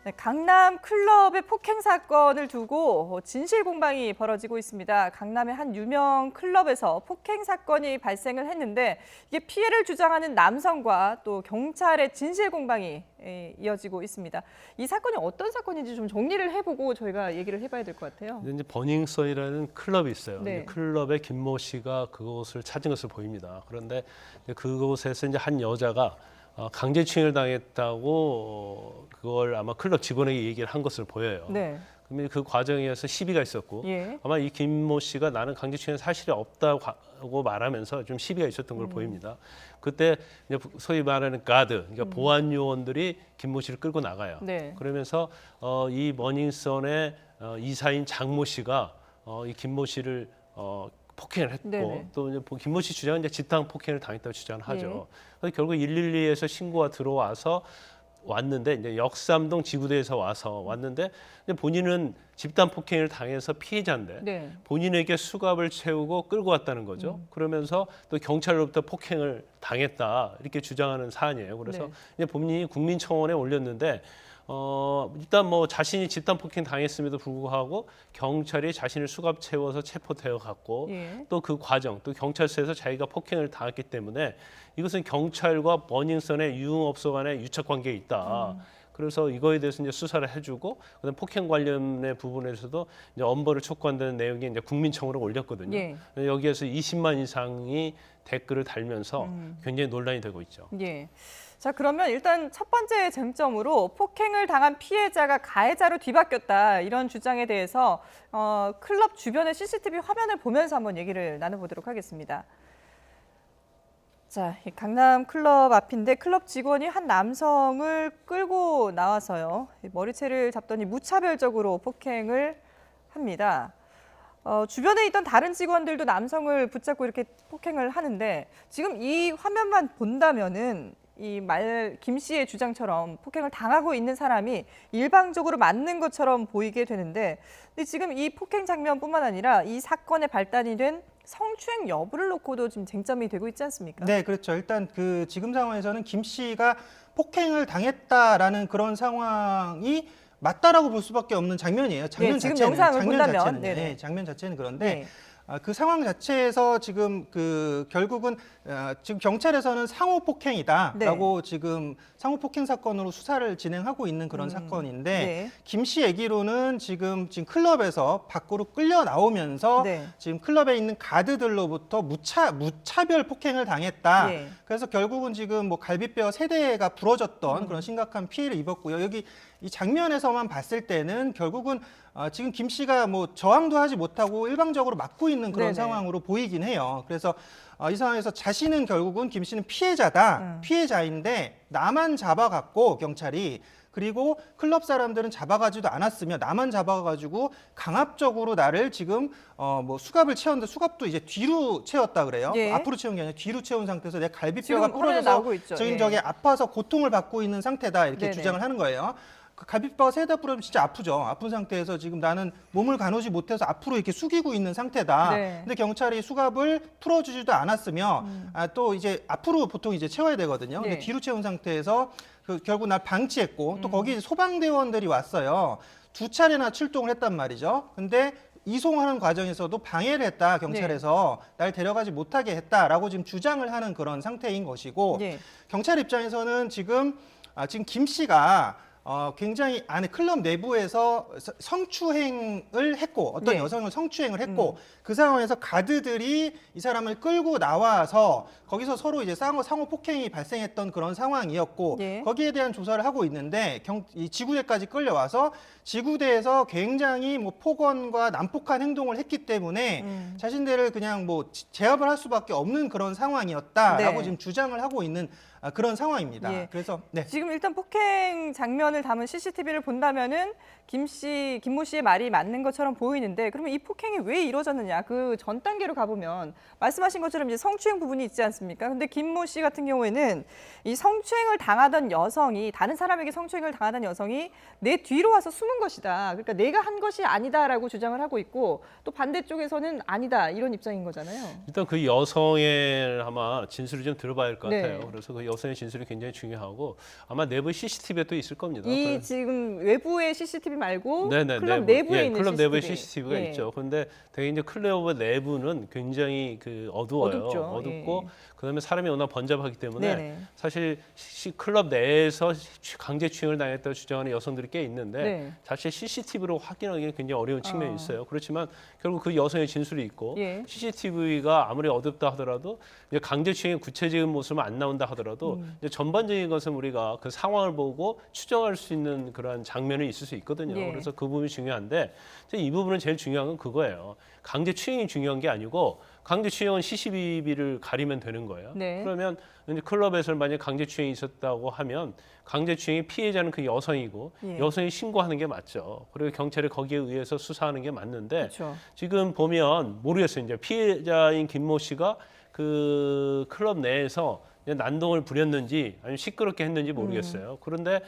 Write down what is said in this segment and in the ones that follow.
네, 강남 클럽의 폭행 사건을 두고 진실 공방이 벌어지고 있습니다. 강남의 한 유명 클럽에서 폭행 사건이 발생을 했는데 이게 피해를 주장하는 남성과 또 경찰의 진실 공방이 이어지고 있습니다. 이 사건이 어떤 사건인지 좀 정리를 해보고 저희가 얘기를 해봐야 될 것 같아요. 이제 버닝썬이라는 클럽이 있어요. 네. 클럽에 김모 씨가 그곳을 찾은 것으로 보입니다. 그런데 그곳에서 이제 한 여자가 강제추행을 당했다고 그걸 아마 클럽 직원에게 얘기를 한 것으로 보여요. 네. 그러면 그 과정에서 시비가 있었고 예. 아마 이 김모 씨가 나는 강제추행 사실이 없다고 말하면서 좀 시비가 있었던 걸 보입니다. 그때 이제 소위 말하는 가드, 그러니까 보안 요원들이 김모 씨를 끌고 나가요. 네. 그러면서 이 버닝썬의 이사인 장모 씨가 이 김모 씨를 폭행을 했고 네네. 또 이제 김모 씨 주장은 이제 집단 폭행을 당했다고 주장을 하죠. 그래서 결국 112에서 신고가 들어와서 왔는데 이제 역삼동 지구대에서 왔는데 본인은 집단 폭행을 당해서 피해자인데 네. 본인에게 수갑을 채우고 끌고 왔다는 거죠. 그러면서 또 경찰로부터 폭행을 당했다 이렇게 주장하는 사안이에요. 그래서 네. 이제 본인이 국민청원에 올렸는데 일단 뭐 자신이 집단 폭행 당했음에도 불구하고 경찰이 자신을 수갑 채워서 체포되어 갔고 예. 또 그 과정 또 경찰서에서 자기가 폭행을 당했기 때문에 이것은 경찰과 버닝썬의 유흥업소 간의 유착 관계에 있다. 그래서 이거에 대해서 이제 수사를 해주고 그다음 폭행 관련의 부분에서도 이제 엄벌을 촉구한다는 내용이 이제 국민청원을 올렸거든요. 예. 여기에서 20만 이상이 댓글을 달면서 굉장히 논란이 되고 있죠. 예. 자, 그러면 일단 첫 번째 쟁점으로 폭행을 당한 피해자가 가해자로 뒤바뀌었다 이런 주장에 대해서 클럽 주변의 CCTV 화면을 보면서 한번 얘기를 나눠보도록 하겠습니다. 자, 이 강남 클럽 앞인데 클럽 직원이 한 남성을 끌고 나와서요. 머리채를 잡더니 무차별적으로 폭행을 합니다. 주변에 있던 다른 직원들도 남성을 붙잡고 이렇게 폭행을 하는데 지금 이 화면만 본다면은 이 김 씨의 주장처럼 폭행을 당하고 있는 사람이 일방적으로 맞는 것처럼 보이게 되는데 근데 지금 이 폭행 장면뿐만 아니라 이 사건의 발단이 된 성추행 여부를 놓고도 지금 쟁점이 되고 있지 않습니까? 네, 그렇죠. 일단 그 지금 상황에서는 김 씨가 폭행을 당했다라는 그런 상황이 맞다라고 볼 수밖에 없는 장면이에요. 장면 네, 지금 자체는 영상을 장면 본다면, 자체는 네네. 네, 장면 자체는 그런데 네. 그 상황 자체에서 지금 그 결국은 지금 경찰에서는 상호 폭행이다라고 지금 상호 폭행 사건으로 수사를 진행하고 있는 그런 사건인데 네. 김 씨 얘기로는 지금 클럽에서 밖으로 끌려 나오면서 네. 지금 클럽에 있는 가드들로부터 무차별 폭행을 당했다. 예. 그래서 결국은 지금 뭐 갈비뼈 3대가 부러졌던 그런 심각한 피해를 입었고요. 여기 이 장면에서만 봤을 때는 결국은 지금 김 씨가 뭐 저항도 하지 못하고 일방적으로 맞고 있는 그런 네네. 상황으로 보이긴 해요. 그래서 이 상황에서 자신은 결국은 김 씨는 피해자다. 피해자인데 나만 잡아갔고 경찰이 그리고 클럽 사람들은 잡아가지도 않았으며 나만 잡아가지고 강압적으로 나를 지금 뭐 수갑을 채웠는데 수갑도 이제 뒤로 채웠다 그래요. 예. 앞으로 채운 게 아니라 뒤로 채운 상태에서 내 갈비뼈가 지금 화면에 부러져서 나오고 있죠. 지금 예. 저게 아파서 고통을 받고 있는 상태다 이렇게 네네. 주장을 하는 거예요. 그 갈비뼈가 세다 부러지면 진짜 아프죠. 아픈 상태에서 지금 나는 몸을 가누지 못해서 앞으로 이렇게 숙이고 있는 상태다. 네. 근데 경찰이 수갑을 풀어주지도 않았으며 또 이제 앞으로 보통 이제 채워야 되거든요. 근데 네. 뒤로 채운 상태에서 결국 날 방치했고 또 거기 소방대원들이 왔어요. 2차례나 출동을 했단 말이죠. 근데 이송하는 과정에서도 방해를 했다. 경찰에서 날 데려가지 못하게 했다라고 지금 주장을 하는 그런 상태인 것이고 예. 경찰 입장에서는 지금 김 씨가 굉장히 안에 클럽 내부에서 성추행을 했고 어떤 네. 여성을 성추행을 했고 그 상황에서 가드들이 이 사람을 끌고 나와서 거기서 서로 이제 상호 폭행이 발생했던 그런 상황이었고 네. 거기에 대한 조사를 하고 있는데 이 지구대까지 끌려와서 지구대에서 굉장히 뭐 폭언과 난폭한 행동을 했기 때문에 자신들을 그냥 뭐 제압을 할 수밖에 없는 그런 상황이었다라고 네. 지금 주장을 하고 있는 그런 상황입니다. 예. 그래서 네. 지금 일단 폭행 장면을 담은 CCTV를 본다면은 김모 씨의 말이 맞는 것처럼 보이는데 그러면 이 폭행이 왜 이루어졌느냐? 그 전 단계로 가보면 말씀하신 것처럼 이제 성추행 부분이 있지 않습니까? 근데 김모 씨 같은 경우에는 이 성추행을 당하던 여성이 다른 사람에게 성추행을 당하던 여성이 내 뒤로 와서 숨은 것이다. 그러니까 내가 한 것이 아니다라고 주장을 하고 있고 또 반대쪽에서는 아니다 이런 입장인 거잖아요. 일단 그 여성의 아마 진술을 좀 들어봐야 할 것 네. 같아요. 그래서 그 여성의 진술이 굉장히 중요하고 아마 내부 CCTV에 또 있을 겁니다. 이 지금 외부의 CCTV 말고 네네, 클럽 내부에 예, 있는 클럽 CCTV. 내부에 CCTV가 예. 있죠. 그런데 되게 이제 클럽 내부는 굉장히 그 어두워요. 어둡죠. 어둡고 예. 그다음에 사람이 워낙 번잡하기 때문에 네네. 사실 클럽 내에서 강제 추행을 당했다고 주장하는 여성들이 꽤 있는데 네. 사실 CCTV로 확인하기는 굉장히 어려운 측면이 어. 있어요. 그렇지만 결국 그 여성의 진술이 있고 예. CCTV가 아무리 어둡다 하더라도 이제 강제 추행의 구체적인 모습은 안 나온다 하더라도 이제 전반적인 것은 우리가 그 상황을 보고 추정할 수 있는 그런 장면이 있을 수 있거든요. 예. 그래서 그 부분이 중요한데 이 부분은 제일 중요한 건 그거예요. 강제 추행이 중요한 게 아니고 강제 추행은 CCTV를 가리면 되는 거예요. 네. 그러면 이제 클럽에서 만약 강제 추행이 있었다고 하면 강제 추행의 피해자는 그 여성이고 예. 여성이 신고하는 게 맞죠. 그리고 경찰이 거기에 의해서 수사하는 게 맞는데 그렇죠. 지금 보면 모르겠어요. 이제 피해자인 김모 씨가 그 클럽 내에서 그냥 난동을 부렸는지 아니면 시끄럽게 했는지 모르겠어요. 그런데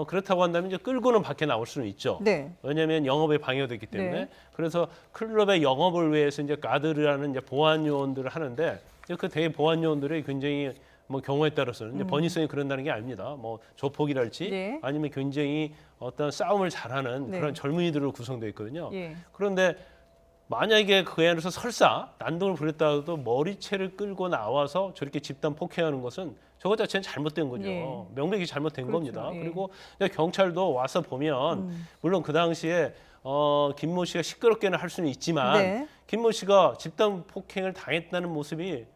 그렇다고 한다면 이제 끌고는 밖에 나올 수는 있죠. 네. 왜냐하면 영업에 방해됐기 때문에. 네. 그래서 클럽의 영업을 위해서 이제 가드라는 이제 보안 요원들을 하는데 그 대개 보안 요원들이 굉장히 뭐 경우에 따라서는 이제 번이성이 그런다는 게 아닙니다. 뭐 조폭이랄지 네. 아니면 굉장히 어떤 싸움을 잘하는 네. 그런 젊은이들로 구성되어 있거든요. 예. 그런데 만약에 그 안에서 설사 난동을 부렸다가도 머리채를 끌고 나와서 저렇게 집단 폭행하는 것은 저것 자체는 잘못된 거죠. 예. 명백히 잘못된 그렇죠. 겁니다. 예. 그리고 경찰도 와서 보면 물론 그 당시에 김모 씨가 시끄럽게는 할 수는 있지만 네. 김모 씨가 집단 폭행을 당했다는 모습이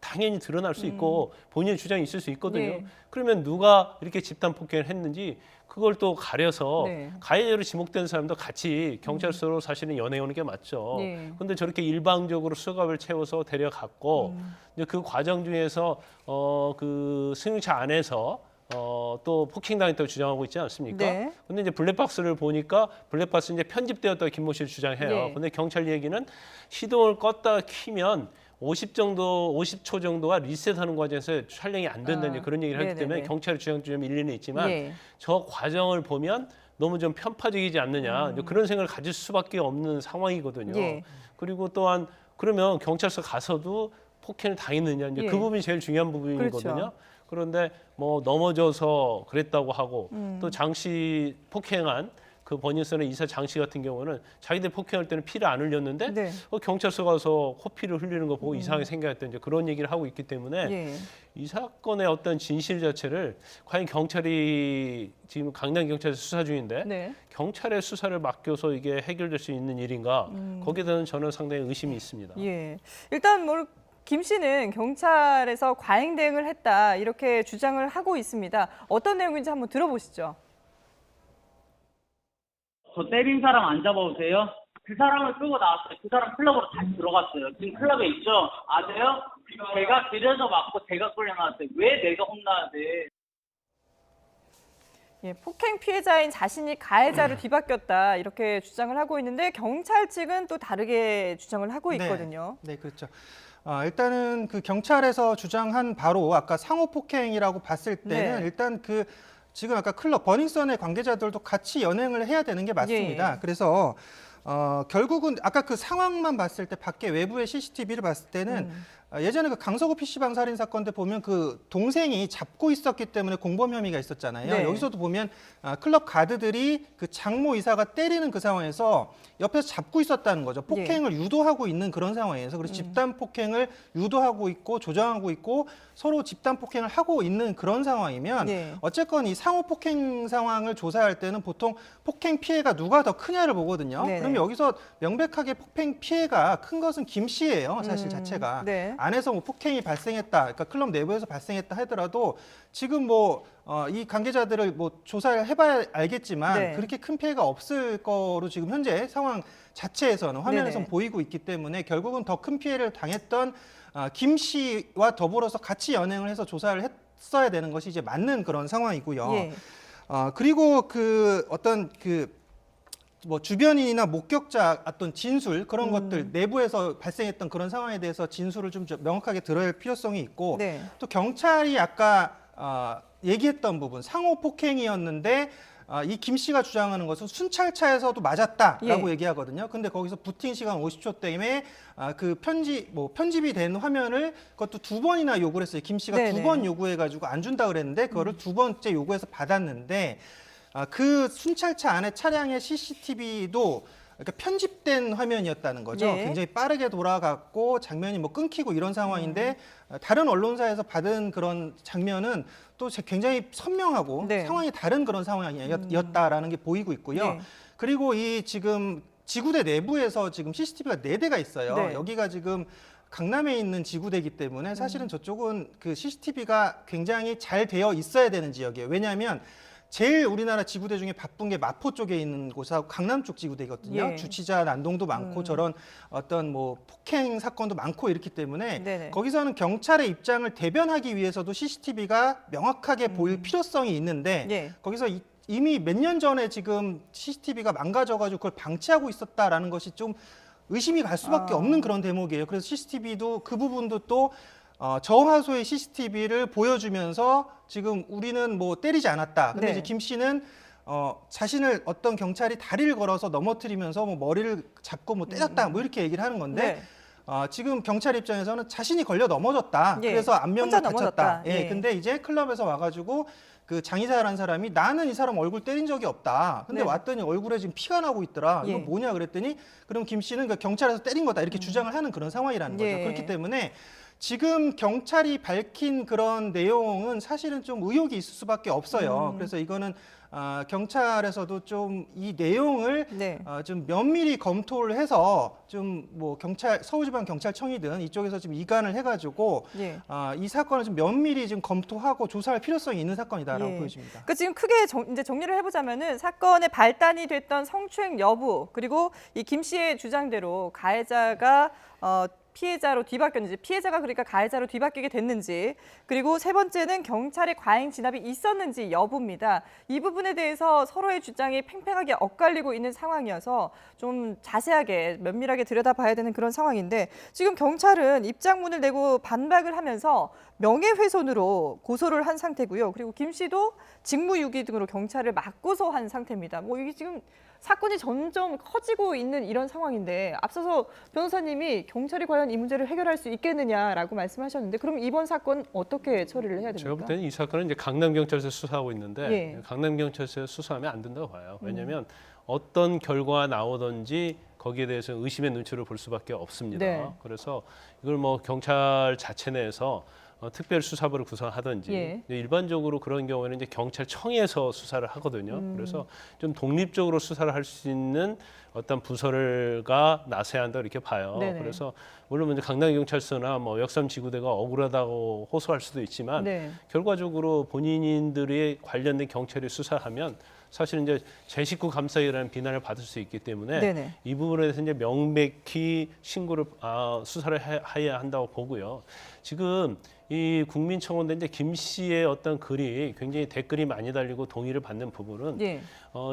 당연히 드러날 수 있고 본인의 주장이 있을 수 있거든요. 네. 그러면 누가 이렇게 집단 폭행을 했는지 그걸 또 가려서 네. 가해자로 지목된 사람도 같이 경찰서로 사실은 연행해 오는 게 맞죠. 네. 근데 저렇게 일방적으로 수갑을 채워서 데려갔고 이제 그 과정 중에서 그 승용차 안에서 또 폭행당했다고 주장하고 있지 않습니까? 네. 근데 이제 블랙박스를 보니까 블랙박스 이제 편집되었다고 김모 씨를 주장해요. 네. 근데 경찰 얘기는 시동을 껐다 키면 50초 정도가 리셋하는 과정에서 촬영이 안 된다는 그런 얘기를 하기 네네네. 때문에 경찰 주장 좀 일리는 있지만 예. 저 과정을 보면 너무 좀 편파적이지 않느냐 이제 그런 생각을 가질 수밖에 없는 상황이거든요. 예. 그리고 또한 그러면 경찰서 가서도 폭행을 당했느냐 이제 예. 그 부분이 제일 중요한 부분이거든요. 그렇죠. 그런데 뭐 넘어져서 그랬다고 하고 또 장씨 폭행한 그 버닝썬의 이사 장씨 같은 경우는 자기들 폭행할 때는 피를 안 흘렸는데 네. 경찰서 가서 코피를 흘리는 거 보고 이상하게 생각했던 이제 그런 얘기를 하고 있기 때문에 예. 이 사건의 어떤 진실 자체를 과연 경찰이 지금 강남 경찰에서 수사 중인데 네. 경찰의 수사를 맡겨서 이게 해결될 수 있는 일인가 거기에 대한 저는 상당히 의심이 있습니다. 예. 일단 뭐 김 씨는 경찰에서 과잉 대응을 했다 이렇게 주장을 하고 있습니다. 어떤 내용인지 한번 들어보시죠. 저 때린 사람 안 잡아오세요? 그 사람을 끌고 나왔어요. 그 사람 클럽으로 다시 들어갔어요. 지금 클럽에 있죠? 아세요? 제가 길에서 맞고 제가 끌려나왔어요. 왜 내가 혼나야 돼? 예, 폭행 피해자인 자신이 가해자로 뒤바뀌었다 이렇게 주장을 하고 있는데 경찰 측은 또 다르게 주장을 하고 있거든요. 네, 그렇죠. 일단은 그 경찰에서 주장한 바로 아까 상호 폭행이라고 봤을 때는 네. 일단 그 지금 아까 클럽 버닝썬의 관계자들도 같이 연행을 해야 되는 게 맞습니다. 예. 그래서 결국은 아까 그 상황만 봤을 때 밖에 외부의 CCTV를 봤을 때는 예전에 그 강서구 PC방 살인 사건 때 보면 그 동생이 잡고 있었기 때문에 공범 혐의가 있었잖아요. 네. 여기서도 보면 클럽 가드들이 그 장모 이사가 때리는 그 상황에서 옆에서 잡고 있었다는 거죠. 폭행을 유도하고 있는 그런 상황에서 그래서 집단 폭행을 유도하고 있고 조장하고 있고 서로 집단 폭행을 하고 있는 그런 상황이면 네. 어쨌건 이 상호 폭행 상황을 조사할 때는 보통 폭행 피해가 누가 더 크냐를 보거든요. 네네. 그러면 여기서 명백하게 폭행 피해가 큰 것은 김 씨예요. 사실 자체가. 네. 안에서 뭐 폭행이 발생했다, 그러니까 클럽 내부에서 발생했다 하더라도 지금 뭐 이 관계자들을 뭐 조사를 해봐야 알겠지만 네. 그렇게 큰 피해가 없을 거로 지금 현재 상황 자체에서는 화면에서 네네. 보이고 있기 때문에 결국은 더 큰 피해를 당했던 김 씨와 더불어서 같이 연행을 해서 조사를 했어야 되는 것이 이제 맞는 그런 상황이고요. 예. 그리고 그 어떤 그 뭐 주변인이나 목격자 어떤 진술 그런 것들 내부에서 발생했던 그런 상황에 대해서 진술을 좀 명확하게 들어야 할 필요성이 있고 네. 또 경찰이 아까 얘기했던 부분 상호 폭행이었는데 이 김 씨가 주장하는 것은 순찰차에서도 맞았다라고 예. 얘기하거든요. 근데 거기서 부팅 시간 50초 때문에 그 편집이 된 화면을 그것도 2번이나 요구를 했어요. 김 씨가 네네. 2번 요구해가지고 안 준다 그랬는데 그거를 2번째 요구해서 받았는데 그 순찰차 안에 차량의 CCTV도 그러니까 편집된 화면이었다는 거죠. 예. 굉장히 빠르게 돌아갔고 장면이 뭐 끊기고 이런 상황인데 다른 언론사에서 받은 그런 장면은 또 굉장히 선명하고 네. 상황이 다른 그런 상황이었다라는 게 보이고 있고요. 네. 그리고 이 지금 지구대 내부에서 지금 CCTV가 4대가 있어요. 네. 여기가 지금 강남에 있는 지구대이기 때문에 사실은 저쪽은 그 CCTV가 굉장히 잘 되어 있어야 되는 지역이에요. 왜냐하면 제일 우리나라 지구대 중에 바쁜 게 마포 쪽에 있는 곳하고 강남 쪽 지구대거든요. 예. 주치자 난동도 많고 저런 어떤 뭐 폭행 사건도 많고 이렇기 때문에 네네. 거기서는 경찰의 입장을 대변하기 위해서도 CCTV가 명확하게 보일 필요성이 있는데 예. 거기서 이미 몇 년 전에 지금 CCTV가 망가져가지고 그걸 방치하고 있었다라는 것이 좀 의심이 갈 수밖에 없는 그런 대목이에요. 그래서 CCTV도 그 부분도 또 저화소의 CCTV를 보여주면서 지금 우리는 뭐 때리지 않았다. 근데 네. 이제 김 씨는 자신을 어떤 경찰이 다리를 걸어서 넘어뜨리면서 뭐 머리를 잡고 뭐 때렸다 뭐 이렇게 얘기를 하는 건데 네. 지금 경찰 입장에서는 자신이 걸려 넘어졌다. 예. 그래서 안면을 혼자 다쳤다. 넘어졌다. 예. 예. 근데 이제 클럽에서 와가지고 그 장의사라는 사람이 나는 이 사람 얼굴 때린 적이 없다. 근데 네. 왔더니 얼굴에 지금 피가 나고 있더라. 이거 예. 뭐냐 그랬더니 그럼 김 씨는 그 경찰에서 때린 거다 이렇게 주장을 하는 그런 상황이라는 거죠. 예. 그렇기 때문에 지금 경찰이 밝힌 그런 내용은 사실은 좀 의혹이 있을 수밖에 없어요. 그래서 이거는 경찰에서도 좀 이 내용을 네. 좀 면밀히 검토를 해서 좀 뭐 서울지방경찰청이든 이쪽에서 좀 이관을 해가지고 예. 이 사건을 좀 면밀히 좀 검토하고 조사할 필요성이 있는 사건이다라고 예. 보여집니다. 그러니까 지금 크게 이제 정리를 해보자면은 사건의 발단이 됐던 성추행 여부 그리고 이 김 씨의 주장대로 가해자가 피해자로 뒤바뀌었는지 피해자가 그러니까 가해자로 뒤바뀌게 됐는지 그리고 세 번째는 경찰의 과잉 진압이 있었는지 여부입니다. 이 부분에 대해서 서로의 주장이 팽팽하게 엇갈리고 있는 상황이어서 좀 자세하게 면밀하게 들여다봐야 되는 그런 상황인데 지금 경찰은 입장문을 내고 반박을 하면서 명예훼손으로 고소를 한 상태고요. 그리고 김 씨도 직무유기 등으로 경찰을 맞고소한 상태입니다. 뭐 이게 지금 사건이 점점 커지고 있는 이런 상황인데 앞서서 변호사님이 경찰이 과연 이 문제를 해결할 수 있겠느냐라고 말씀하셨는데 그럼 이번 사건 어떻게 처리를 해야 됩니까? 제가 볼 때는 이 사건은 이제 강남경찰서 수사하고 있는데 예. 강남경찰서 수사하면 안 된다고 봐요. 왜냐하면 어떤 결과가 나오든지 거기에 대해서 의심의 눈초리를 볼 수밖에 없습니다. 네. 그래서 이걸 뭐 경찰 자체 내에서 특별수사부를 구성하든지 예. 일반적으로 그런 경우에는 이제 경찰청에서 수사를 하거든요. 그래서 좀 독립적으로 수사를 할 수 있는 어떤 부서가 나서야 한다 이렇게 봐요. 네네. 그래서 물론 이제 강남경찰서나 뭐 역삼지구대가 억울하다고 호소할 수도 있지만 네. 결과적으로 본인들이 관련된 경찰이 수사하면 사실은 이제 제 식구 감사이라는 비난을 받을 수 있기 때문에 네네. 이 부분에 대해서 이제 명백히 신고를 수사를 해야 한다고 보고요. 지금 이 국민청원대 이제 김 씨의 어떤 글이 굉장히 댓글이 많이 달리고 동의를 받는 부분은 예.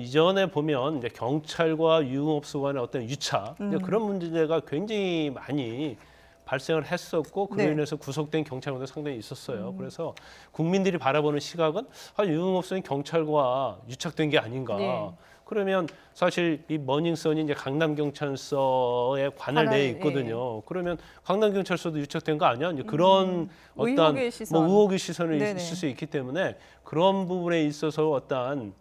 이전에 보면 이제 경찰과 유흥업소 간의 어떤 유착 이제 그런 문제가 굉장히 많이 발생을 했었고 그로 네. 인해서 구속된 경찰관도 상당히 있었어요. 그래서 국민들이 바라보는 시각은 유흥업소는 경찰과 유착된 게 아닌가. 네. 그러면 사실 이 머닝선이 이제 강남경찰서의 관할 내에 있거든요. 그러면 강남경찰서도 유착된 거 아니야? 이제 그런 어떤 의혹의 시선. 뭐 의혹의 시선이 네네. 있을 수 있기 때문에 그런 부분에 있어서 어떤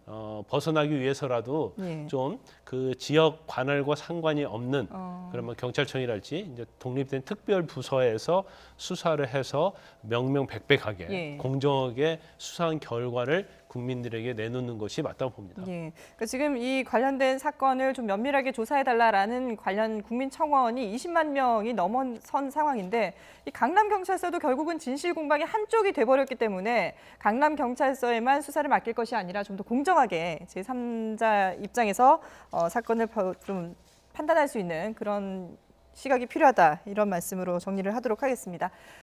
벗어나기 위해서라도 예. 좀 그 지역 관할과 상관이 없는 그러면 경찰청이랄지 이제 독립된 특별 부서에서 수사를 해서 명명백백하게 예. 공정하게 수사한 결과를 국민들에게 내놓는 것이 맞다고 봅니다. 예. 그러니까 지금 이 관련된 사건을 좀 면밀하게 조사해달라라는 관련 국민청원이 20만 명이 넘어선 상황인데 이 강남경찰서도 결국은 진실공방의 한쪽이 돼버렸기 때문에 강남경찰서에만 수사를 맡길 것이 아니라 좀 더 공정하게 제3자 입장에서 사건을 좀 판단할 수 있는 그런 시각이 필요하다 이런 말씀으로 정리를 하도록 하겠습니다.